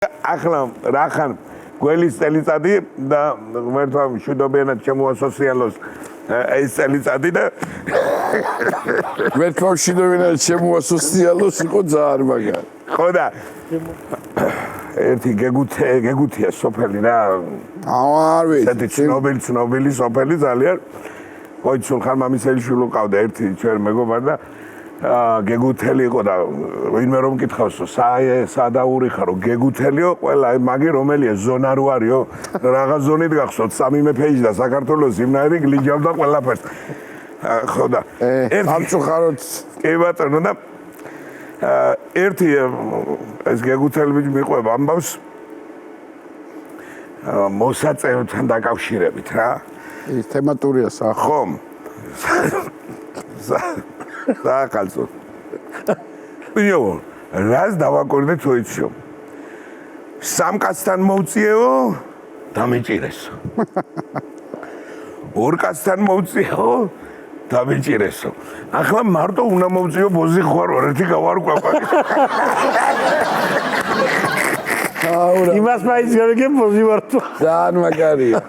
ახლა რახან გველის წელიწადი და ღმერთმა მშვიდობიანად შემოასოციალოს ეს წელიწადი და ღმერთმა მშვიდობიანად შემოასოციალოს იყო ძალიან მაგარი. ხო და ერთი გეგუთია სოფელი რა არ ესეთი ვიცი. ცნობილი სოფელი ძალიან მოიც სულხან მამისელიშვილი ყავდა ერთი ჩვენ მეგობარი და გეგუთელი იყო და ვინმე რომ მკითხავსო სადაური ხარო გეგუთელიო ყველა მაგი რომელია ზონა რო არისო რაღა ზონით გახსოვთ სამი მეფეიჯი და საქართველოს იმნაირი გლიჯავდა ყველაფერს ხო და ამწუხაროთ კი ბატონო და ერთი ეს გეგუთელი ბიჭი მიყვება ამბავს მოსაწევთან დაკავშირებით რა ის თემატურია სახო. ხომ საახალწო ვიო რას დავაკორდე თოიჩო სამ კაცთან მოვწიეო დამეჭირესო ორ კაცთან მოვწიეო დამეჭირესო ახლა მარტო უნდა მოვწიო ბოზი ხوار ერთი გავარკვაკვა აურა იმას მაინც გავიგებ ბოზი ვარ თუ ძალიან მაგარია.